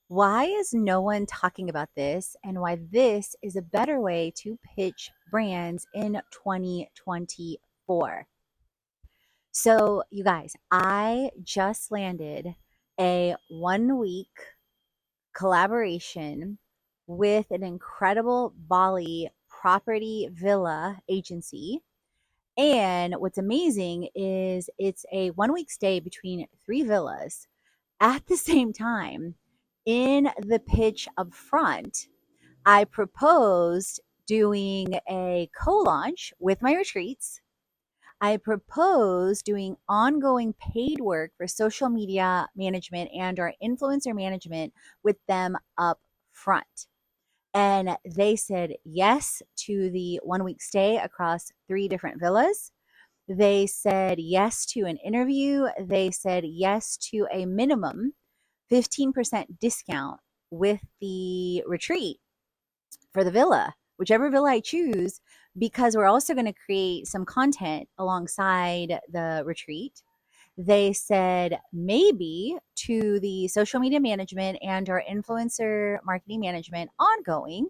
Why is no one talking about this and why this is a better way to pitch brands in 2024? So, you guys, I just landed a 1 week collaboration with an incredible Bali property villa agency. And what's amazing is it's a 1 week stay between three villas at the same time. In the pitch up front, I proposed doing a co-launch with my retreats. I proposed doing ongoing paid work for social media management and or influencer management with them up front. And they said yes to the 1 week stay across three different villas. They said yes to an interview. They said yes to a minimum 15% discount with the retreat for the villa, whichever villa I choose, because we're also going to create some content alongside the retreat. They said maybe to the social media management and our influencer marketing management ongoing.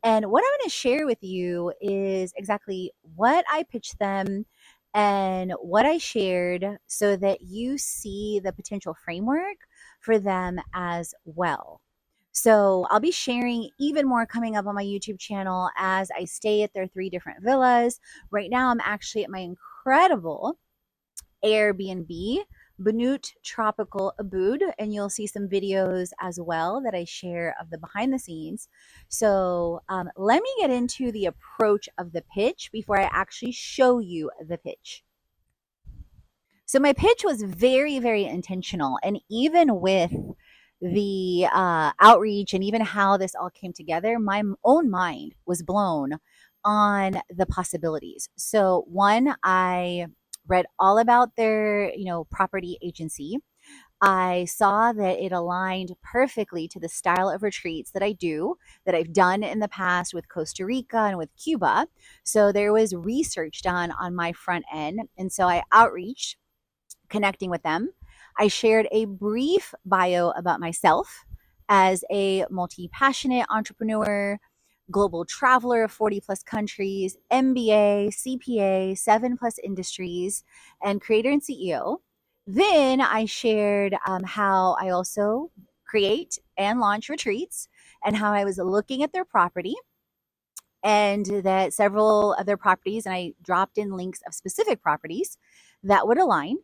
And what I'm going to share with you is exactly what I pitched them and what I shared so that you see the potential framework for them as well. So I'll be sharing even more coming up on my YouTube channel as I stay at their three different villas. Right now, I'm actually at my incredible Airbnb, Benut Tropical Abud, and you'll see some videos as well that I share of the behind the scenes. So let me get into the approach of the pitch before I actually show you the pitch. So my pitch was very, very intentional. And even with the outreach and even how this all came together, my own mind was blown on the possibilities. So one, I read all about their, property agency. I saw that it aligned perfectly to the style of retreats that I do, that I've done in the past with Costa Rica and with Cuba. So there was research done on my front end. And so I outreached connecting with them. I shared a brief bio about myself as a multi passionate entrepreneur, global traveler of 40 plus countries, MBA, CPA, 7+ industries, and creator and CEO. Then I shared how I also create and launch retreats and how I was looking at their property and that several of their properties, and I dropped in links of specific properties that would align.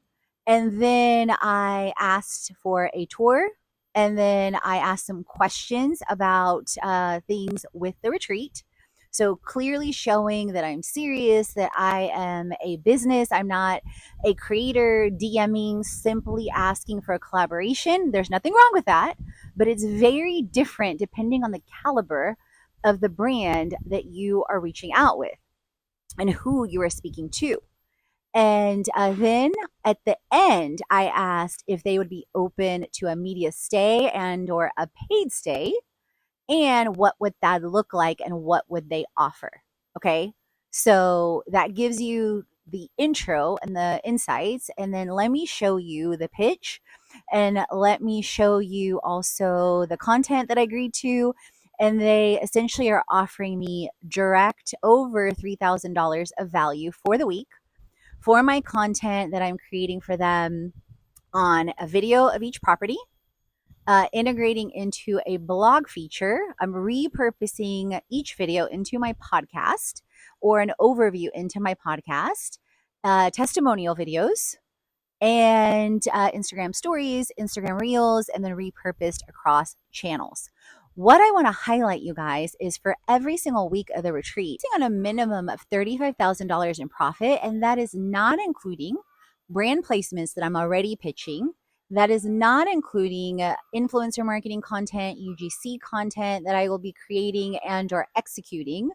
And then I asked for a tour. And then I asked some questions about things with the retreat. So clearly showing that I'm serious, that I am a business. I'm not a creator DMing, simply asking for a collaboration. There's nothing wrong with that, but it's very different depending on the caliber of the brand that you are reaching out with and who you are speaking to. And then at the end, I asked if they would be open to a media stay and or a paid stay, and what would that look like and what would they offer. Okay, so that gives you the intro and the insights, and then let me show you the pitch, and let me show you also the content that I agreed to. And they essentially are offering me direct over $3,000 of value for the week for my content that I'm creating for them on a video of each property, integrating into a blog feature. I'm repurposing each video into my podcast or an overview into my podcast, testimonial videos, and Instagram stories, Instagram reels, and then repurposed across channels. What I want to highlight, you guys, is for every single week of the retreat, on a minimum of $35,000 in profit, and that is not including brand placements that I'm already pitching. That is not including influencer marketing content, UGC content that I will be creating and or executing.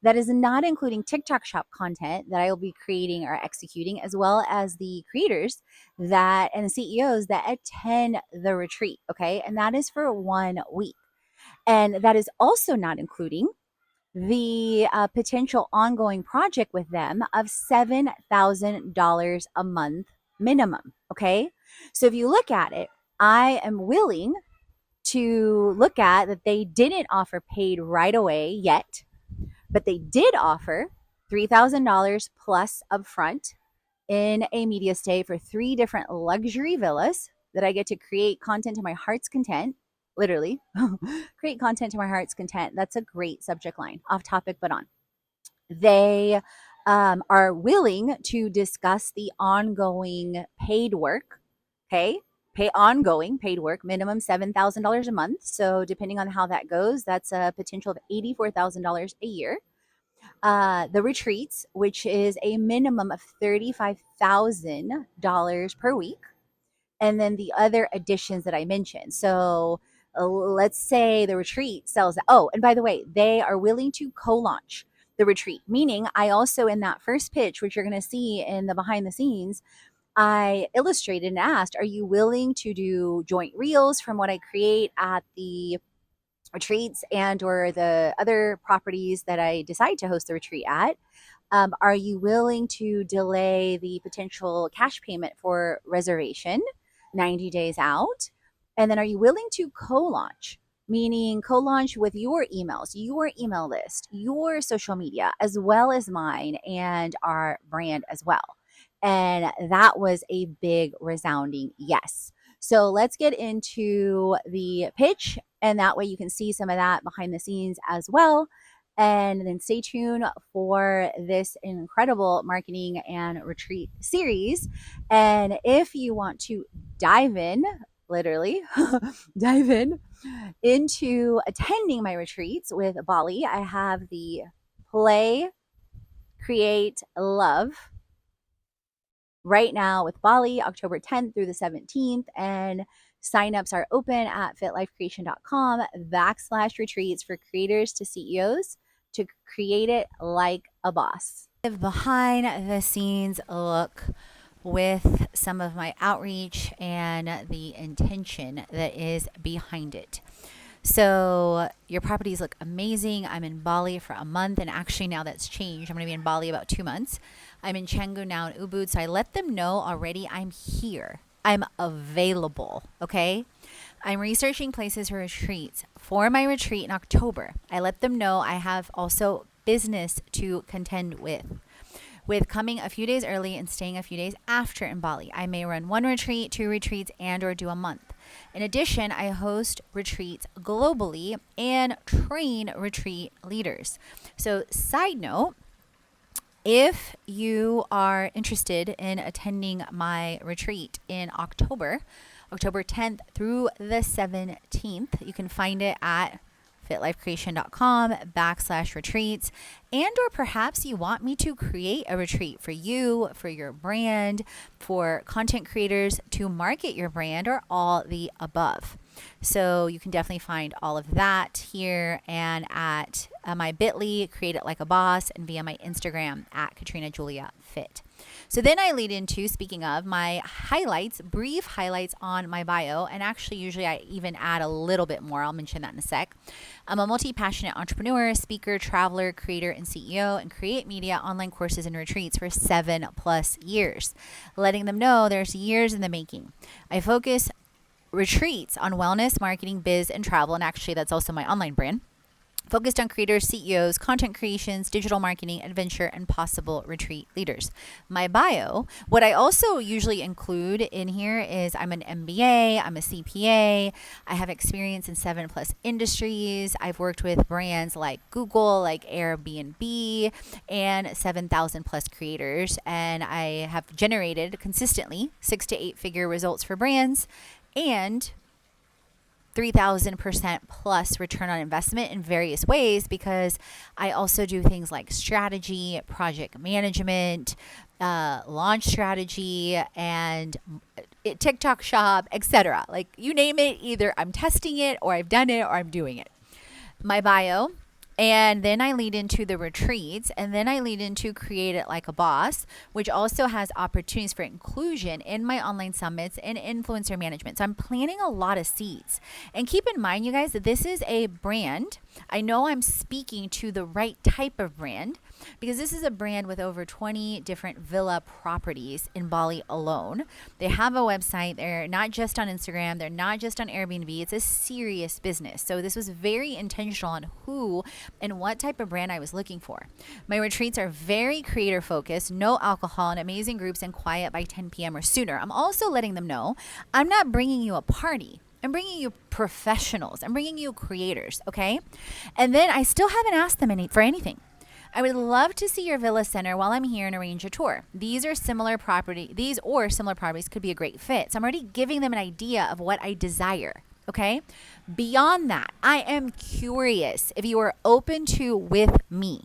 That is not including TikTok shop content that I will be creating or executing, as well as the creators that and the CEOs that attend the retreat. Okay. And that is for 1 week. And that is also not including the potential ongoing project with them of $7,000 a month minimum. Okay. So if you look at it, I am willing to look at that they didn't offer paid right away yet, but they did offer $3,000 plus upfront in a media stay for 3 different luxury villas that I get to create content to my heart's content. Literally, create content to my heart's content. That's a great subject line. Off topic, but on. They are willing to discuss the ongoing paid work. Okay. Pay ongoing paid work, minimum $7,000 a month. So, depending on how that goes, that's a potential of $84,000 a year. The retreats, which is a minimum of $35,000 per week, and then the other additions that I mentioned. So let's say the retreat sells. Oh, and by the way, they are willing to co-launch the retreat, meaning I also, in that first pitch, which you're going to see in the behind the scenes, I illustrated and asked, are you willing to do joint reels from what I create at the retreats and or the other properties that I decide to host the retreat at? Are you willing to delay the potential cash payment for reservation 90 days out? And then are you willing to co-launch, meaning co-launch with your emails, your email list, your social media, as well as mine and our brand as well? And that was a big resounding yes. So let's get into the pitch, and that way you can see some of that behind the scenes as well. And then stay tuned for this incredible marketing and retreat series. And if you want to dive in, literally dive in into attending my retreats with Bali, I have the Play, Create, Love right now with Bali, October 10th through the 17th. And signups are open at fitlifecreation.com/retreats for creators to CEOs to create it like a boss. Behind the scenes look with some of my outreach and the intention that is behind it. So your properties look amazing. I'm in Bali for a month, and actually now that's changed. I'm going to be in Bali about 2 months. I'm in Canggu now in Ubud, so I let them know already I'm here. I'm available, okay? I'm researching places for retreats for my retreat in October. I let them know I have also business to contend with coming a few days early and staying a few days after in Bali. I may run 1 retreat, 2 retreats, and or do a month. In addition, I host retreats globally and train retreat leaders. So, side note, if you are interested in attending my retreat in October 10th through the 17th, you can find it at fitlifecreation.com/retreats. And or perhaps you want me to create a retreat for you, for your brand, for content creators to market your brand, or all the above. So you can definitely find all of that here and at my bit.ly, Create It Like a Boss, and via my Instagram at katrinajuliafit. So then I lead into, speaking of, my highlights, brief highlights on my bio. And actually, usually I even add a little bit more. I'll mention that in a sec. I'm a multi-passionate entrepreneur, speaker, traveler, creator, and CEO, and create media, online courses, and retreats for 7+ years. Letting them know there's years in the making. I focus retreats on wellness, marketing, biz, and travel. And actually, that's also my online brand. Focused on creators, CEOs, content creations, digital marketing, adventure, and possible retreat leaders. My bio, what I also usually include in here is I'm an MBA, I'm a CPA, I have experience in 7+ industries. I've worked with brands like Google, like Airbnb, and 7,000+ creators. And I have generated consistently 6 to 8 figure results for brands and 3,000% plus return on investment in various ways, because I also do things like strategy, project management, launch strategy, and TikTok shop, etc. Like you name it, either I'm testing it or I've done it or I'm doing it. My bio. And then I lead into the retreats, and then I lead into Create It Like a Boss, which also has opportunities for inclusion in my online summits and influencer management. So I'm planting a lot of seeds. And keep in mind, you guys, that this is a brand. I know I'm speaking to the right type of brand. because this is a brand with over 20 different villa properties in Bali alone. They have a website. They're not just on Instagram. They're not just on Airbnb. It's a serious business. So this was very intentional on who and what type of brand I was looking for. My retreats are very creator focused, no alcohol, and amazing groups and quiet by 10 p.m. or sooner. I'm also letting them know I'm not bringing you a party. I'm bringing you professionals. I'm bringing you creators, okay? And then I still haven't asked them for anything. I would love to see your villa center while I'm here and arrange a tour. These or similar properties could be a great fit. So I'm already giving them an idea of what I desire, okay? Beyond that, I am curious if you are open to with me.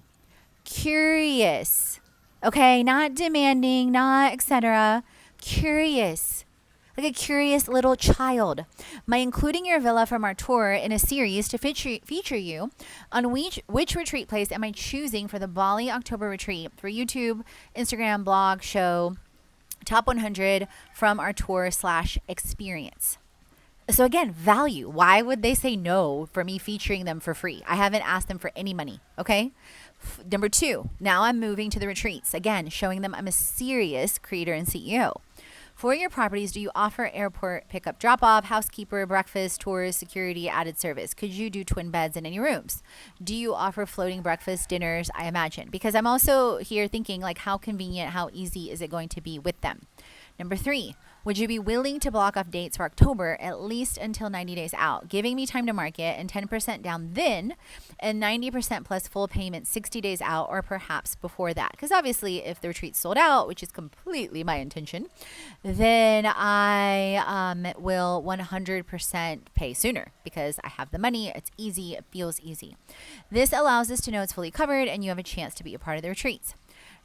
Curious, okay? Not demanding, not etc. Curious. Like a curious little child. By including your villa from our tour in a series to feature you on which retreat place am I choosing for the Bali October retreat for YouTube, Instagram, blog, show, top 100 from our tour/experience. So again, value. Why would they say no for me featuring them for free? I haven't asked them for any money, okay? Number 2, now I'm moving to the retreats. Again, showing them I'm a serious creator and CEO. For your properties, do you offer airport pickup drop-off, housekeeper, breakfast, tours, security, added service? Could you do twin beds in any rooms? Do you offer floating breakfast, dinners? I imagine. Because I'm also here thinking like how convenient, how easy is it going to be with them? Number 3, would you be willing to block off dates for October at least until 90 days out, giving me time to market and 10% down then and 90% plus full payment 60 days out or perhaps before that? Because obviously if the retreat's sold out, which is completely my intention, then I will 100% pay sooner because I have the money. It's easy. It feels easy. This allows us to know it's fully covered and you have a chance to be a part of the retreats.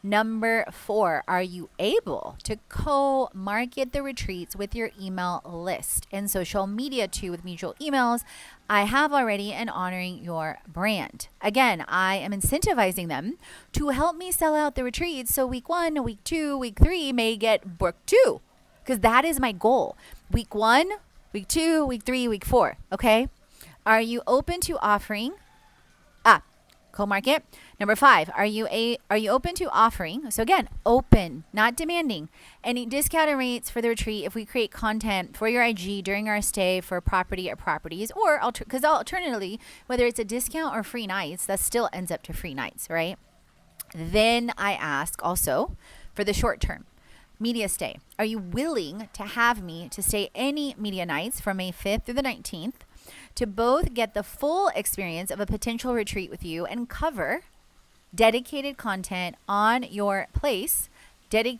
Number 4, are you able to co-market the retreats with your email list and social media too with mutual emails I have already and honoring your brand? Again, I am incentivizing them to help me sell out the retreats so week 1, week 2, week 3 may get booked too, because that is my goal. Week 1, week 2, week 3, week 4, okay? Are you open to offering co-market? Number 5, are you open to offering, so again, open, not demanding, any discounted rates for the retreat if we create content for your IG during our stay for property or properties, or because alternatively, whether it's a discount or free nights, that still ends up to free nights, right? Then I ask also for the short term. Media stay. Are you willing to have me to stay any media nights from May 5th through the 19th to both get the full experience of a potential retreat with you and cover dedicated content on your place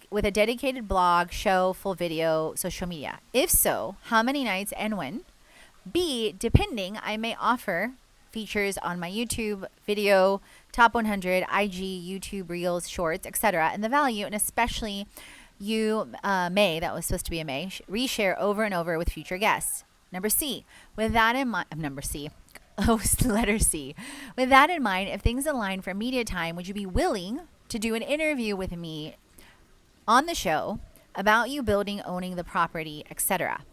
with a dedicated blog, show, full video, social media? If so, how many nights and when? B, depending, I may offer features on my YouTube video, top 100, IG, YouTube, Reels, Shorts, etc. And the value, and especially you may, that was supposed to be a may, reshare over and over with future guests. Number C, with that in mind, letter C. With that in mind, if things align for media time, would you be willing to do an interview with me on the show about you building, owning the property, etc.?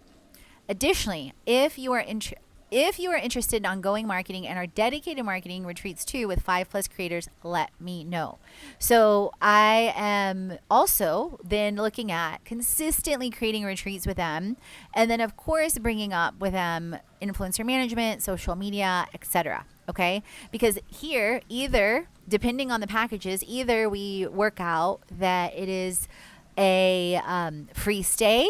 Additionally, if you are interested in ongoing marketing and our dedicated marketing retreats too with 5+ creators, let me know. So I am also then looking at consistently creating retreats with them, and then of course bringing up with them influencer management, social media, etc. Okay, because here, either depending on the packages, either we work out that it is a free stay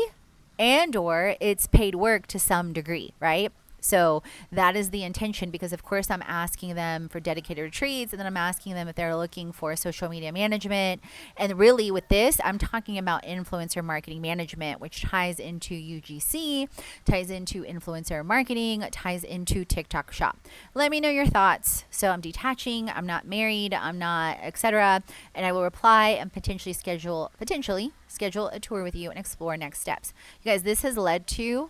and or it's paid work to some degree, right? So that is the intention, because of course I'm asking them for dedicated retreats, and then I'm asking them if they're looking for social media management. And really with this, I'm talking about influencer marketing management, which ties into UGC, ties into influencer marketing, ties into TikTok shop. Let me know your thoughts. So I'm detaching, I'm not married, I'm not, etc. And I will reply and potentially schedule a tour with you and explore next steps. You guys, this has led to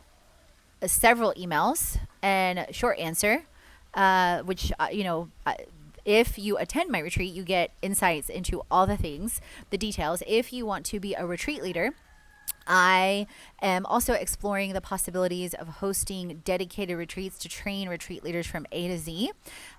several emails and short answer, which, if you attend my retreat, you get insights into all the things, the details. If you want to be a retreat leader, I am also exploring the possibilities of hosting dedicated retreats to train retreat leaders from A to Z.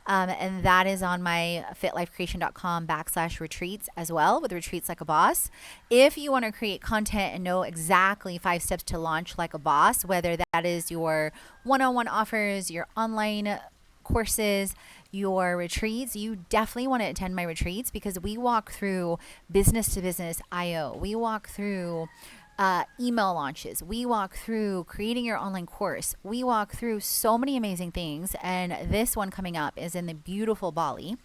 And that is on my fitlifecreation.com/retreats as well, with Retreats Like a Boss. If you want to create content and know exactly 5 steps to launch like a boss, whether that is your one-on-one offers, your online courses, your retreats, you definitely want to attend my retreats, because we walk through business to business IO. We walk through email launches. We walk through creating your online course. We walk through so many amazing things. And this one coming up is in the beautiful Bali.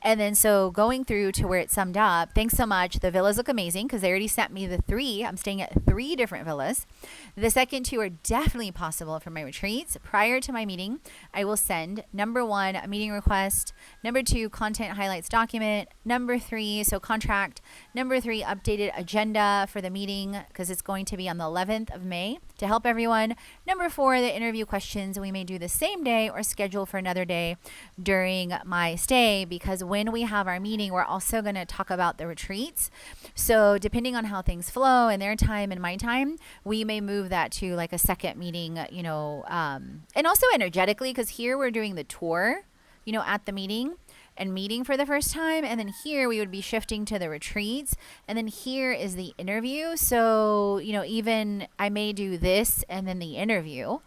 And then so going through to where it's summed up, thanks so much. The villas look amazing because they already sent me the 3. I'm staying at 3 different villas. The second 2 are definitely possible for my retreats. Prior to my meeting, I will send number 1, a meeting request. Number 2, content highlights document. Number 3, so contract. Number 3, updated agenda for the meeting, because it's going to be on the 11th of May to help everyone. Number 4, the interview questions. We may do the same day or schedule for another day during my stay, because when we have our meeting, we're also going to talk about the retreats. So depending on how things flow in their time and my time, we may move that to like a second meeting, and also energetically, because here we're doing the tour, at the meeting and meeting for the first time. And then here we would be shifting to the retreats. And then here is the interview. So, even I may do this and then the interview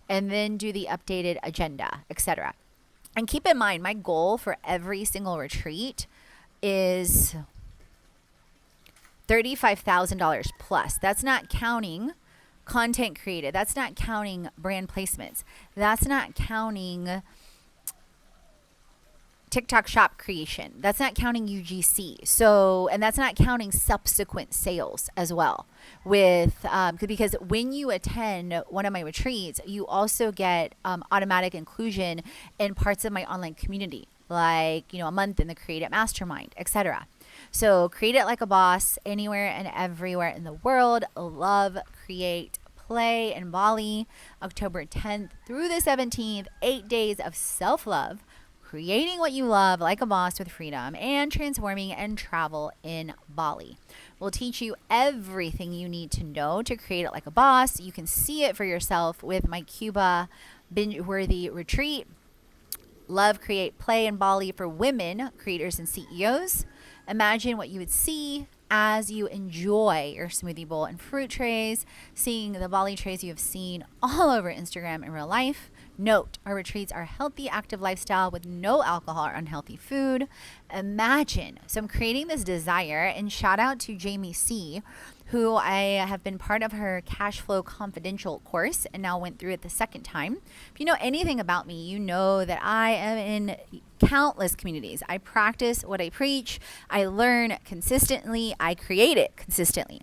and then do the updated agenda, etc. And keep in mind, my goal for every single retreat is $35,000 plus. That's not counting content created. That's not counting brand placements. That's not counting TikTok shop creation. That's not counting UGC. So, and that's not counting subsequent sales as well. Because when you attend one of my retreats, you also get automatic inclusion in parts of my online community, like, a month in the Create It Mastermind, etc. So Create It Like a Boss, anywhere and everywhere in the world. Love, create, play in Bali, October 10th through the 17th, 8 days of self-love, creating what you love like a boss with freedom, and transforming and travel in Bali. We'll teach you everything you need to know to create it like a boss. You can see it for yourself with my Cuba binge-worthy retreat. Love, create, play in Bali for women, creators, and CEOs. Imagine what you would see as you enjoy your smoothie bowl and fruit trays, seeing the Bali trays you have seen all over Instagram in real life. Note, our retreats are healthy, active lifestyle with no alcohol or unhealthy food. Imagine. So I'm creating this desire, and shout out to Jamie C., who I have been part of her Cash Flow Confidential course and now went through it the second time. If you know anything about me, you know that I am in countless communities. I practice what I preach. I learn consistently. I create it consistently.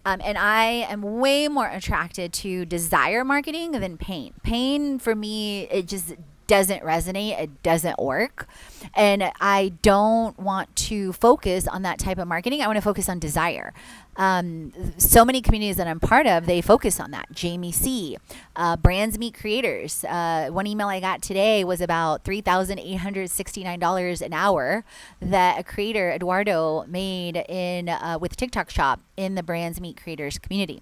And I am way more attracted to desire marketing than pain. Pain for me, it just doesn't resonate. It doesn't work. And I don't want to focus on that type of marketing. I want to focus on desire. So many communities that I'm part of, they focus on that. Jamie C., Brands Meet Creators. One email I got today was about $3,869 an hour that a creator, Eduardo, made with TikTok Shop in the Brands Meet Creators community.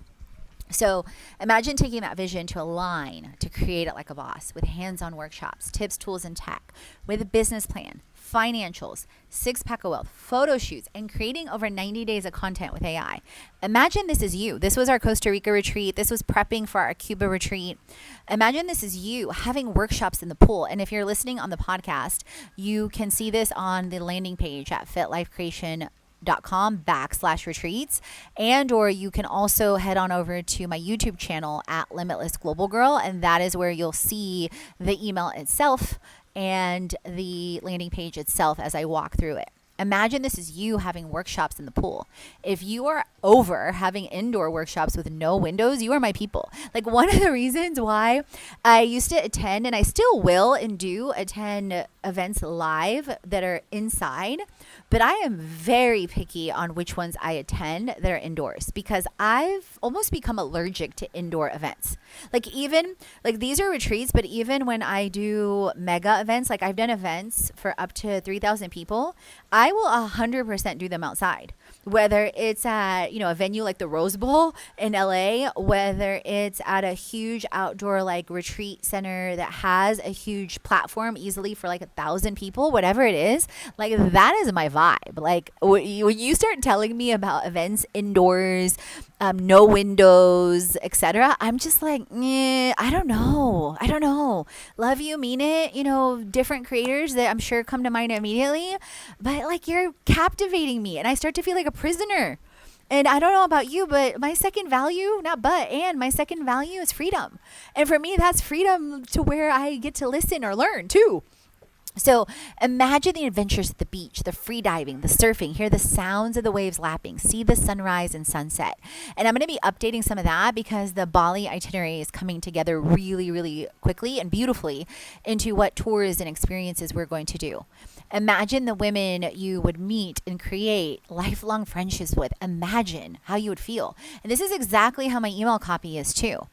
So imagine taking that vision to align to create it like a boss with hands-on workshops, tips, tools, and tech, with a business plan, financials, 6-pack of wealth, photo shoots, and creating over 90 days of content with AI. Imagine this is you. This was our Costa Rica retreat. This was prepping for our Cuba retreat. Imagine this is you having workshops in the pool. And if you're listening on the podcast, you can see this on the landing page at fitlifecreation.com/retreats, and or you can also head on over to my YouTube channel at Limitless Global Girl, and that is where you'll see the email itself and the landing page itself as I walk through it. Imagine this is you having workshops in the pool. If you are over having indoor workshops with no windows, you are my people. Like, one of the reasons why I used to attend, and I still will and do attend events live that are inside, but I am very picky on which ones I attend that are indoors, because I've almost become allergic to indoor events. Even these are retreats, but even when I do mega events, like I've done events for up to 3,000 people, I will 100% do them outside. whether it's at, a venue like the Rose Bowl in LA, whether it's at a huge outdoor like retreat center that has a huge platform easily for like 1,000 people, whatever it is, like that is my vibe. Like when you start telling me about events indoors, no windows, etc., I'm just like, I don't know. Love you, mean it. Different creators that I'm sure come to mind immediately, but like you're captivating me, and I start to feel like a prisoner. And I don't know about you, but my second value, my second value is freedom. And for me, that's freedom to where I get to listen or learn too. So imagine the adventures at the beach, the free diving, the surfing, hear the sounds of the waves lapping, see the sunrise and sunset. And I'm going to be updating some of that because the Bali itinerary is coming together really, really quickly and beautifully into what tours and experiences we're going to do. Imagine the women you would meet and create lifelong friendships with. Imagine how you would feel. And this is exactly how my email copy is too.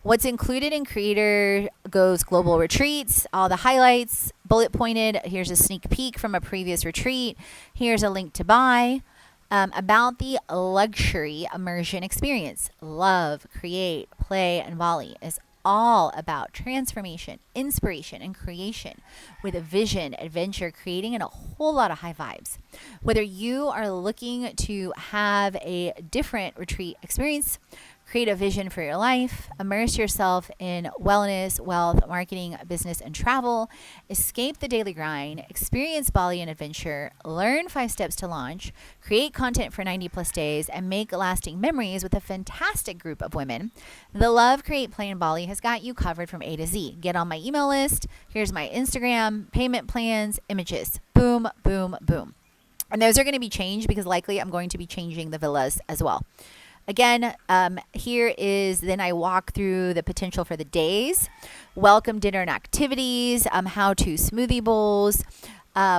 What's included in Creator Goes Global Retreats, all the highlights, bullet pointed. Here's a sneak peek from a previous retreat. Here's a link to buy. About the luxury immersion experience. Love, create, play, and Bali is all about transformation, inspiration, and creation with a vision, adventure, creating, and a whole lot of high vibes. Whether you are looking to have a different retreat experience, create a vision for your life, immerse yourself in wellness, wealth, marketing, business, and travel, escape the daily grind, experience Bali and adventure, learn 5 steps to launch, create content for 90 plus days, and make lasting memories with a fantastic group of women, the Love, Create, Play in Bali has got you covered from A to Z. Get on my email list. Here's my Instagram, payment plans, images. Boom, boom, boom. And those are going to be changed because likely I'm going to be changing the villas as well. Again, here is then I walk through the potential for the days, welcome dinner and activities, how-to smoothie bowls,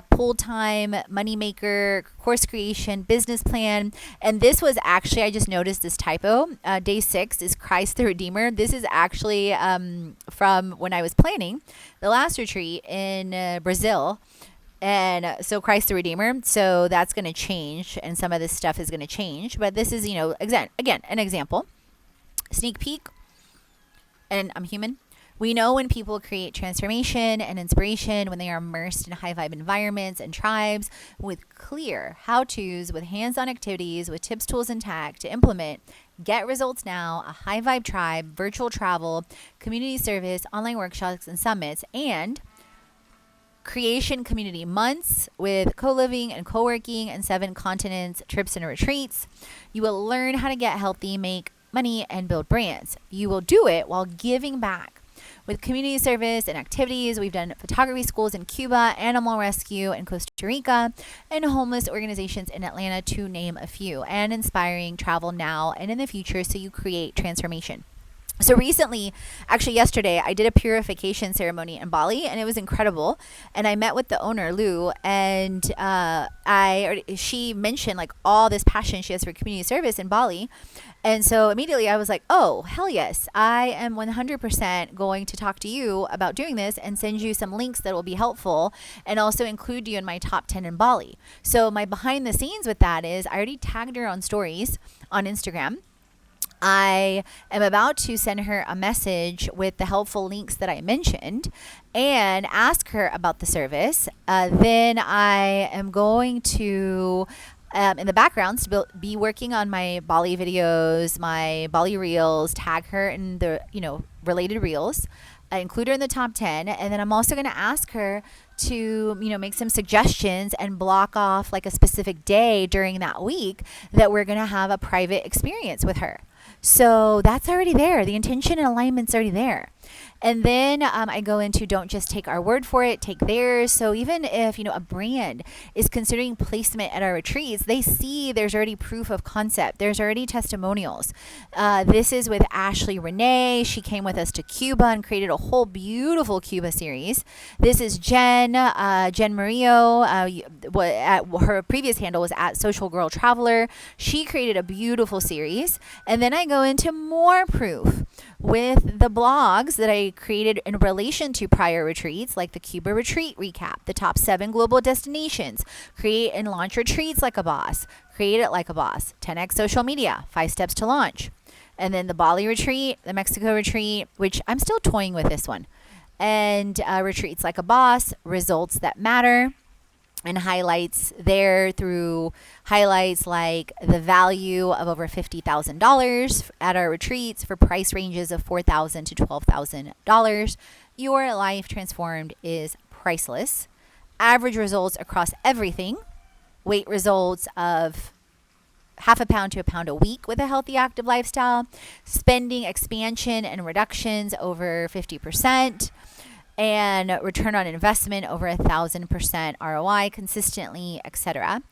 pool time, moneymaker, course creation, business plan. And this was actually, I just noticed this typo. Day 6 is Christ the Redeemer. This is actually from when I was planning the last retreat in Brazil. And so Christ the Redeemer, so that's going to change, and some of this stuff is going to change. But this is, again, an example. Sneak peek, and I'm human. We know when people create transformation and inspiration, when they are immersed in high vibe environments and tribes with clear how-tos, with hands-on activities, with tips, tools, and tech to implement, get results now, a high vibe tribe, virtual travel, community service, online workshops and summits, and creation community months with co-living and co-working and 7 continents, trips and retreats. You will learn how to get healthy, make money, and build brands. You will do it while giving back. With community service and activities, we've done photography schools in Cuba, animal rescue in Costa Rica, and homeless organizations in Atlanta, to name a few, and inspiring travel now and in the future so you create transformation. So recently, actually yesterday, I did a purification ceremony in Bali, and it was incredible. And I met with the owner, Lou, and she mentioned like all this passion she has for community service in Bali. And so immediately I was like, oh, hell yes, I am 100% going to talk to you about doing this and send you some links that will be helpful and also include you in my top 10 in Bali. So my behind the scenes with that is I already tagged her on stories on Instagram. I am about to send her a message with the helpful links that I mentioned and ask her about the service. Then I am going to, in the background, be working on my Bali videos, my Bali reels, tag her in the, related reels. I include her in the top 10. And then I'm also going to ask her to, make some suggestions and block off like a specific day during that week that we're going to have a private experience with her. So that's already there. The intention and alignment's already there. And then I go into don't just take our word for it, take theirs. So even if, a brand is considering placement at our retreats, they see there's already proof of concept. There's already testimonials. This is with Ashley Renee. She came with us to Cuba and created a whole beautiful Cuba series. This is Jen Murillo. Her previous handle was at Social Girl Traveler. She created a beautiful series. And then I go into more proof. with the blogs that I created in relation to prior retreats, like the Cuba retreat recap, the top 7 global destinations, create and launch retreats like a boss, create it like a boss, 10x social media, 5 steps to launch. And then the Bali retreat, the Mexico retreat, which I'm still toying with this one, and retreats like a boss, results that matter, and highlights there through highlights like the value of over $50,000 at our retreats for price ranges of $4,000 to $12,000. Your life transformed is priceless. Average results across everything. Weight results of half a pound to a pound a week with a healthy, active lifestyle. Spending expansion and reductions over 50%. And return on investment over 1,000% ROI consistently, etc.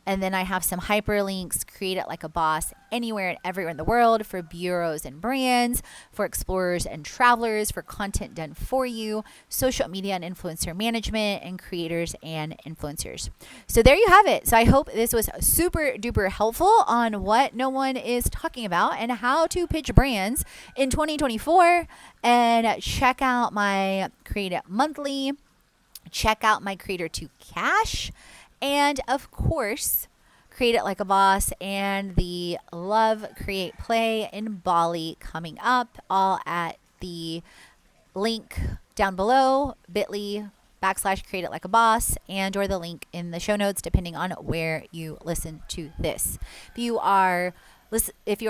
And then I have some hyperlinks, create it like a boss anywhere and everywhere in the world for bureaus and brands, for explorers and travelers, for content done for you, social media and influencer management, and creators and influencers. So there you have it. So I hope this was super duper helpful on what no one is talking about and how to pitch brands in 2024. And check out my Create It Monthly. Check out my Creator to Cash. And of course, Create It Like a Boss and the Love, Create, Play in Bali coming up, all at the link down below, bit.ly/Create It Like a Boss, and or the link in the show notes, depending on where you listen to this. If you are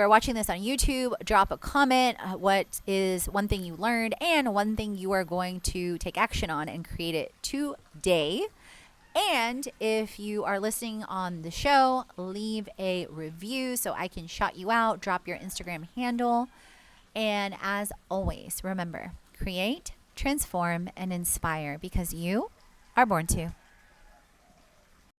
watching this on YouTube, drop a comment. What is one thing you learned and one thing you are going to take action on and create it today? And if you are listening on the show, leave a review so I can shout you out. Drop your Instagram handle. And as always, remember, create, transform, and inspire because you are born to.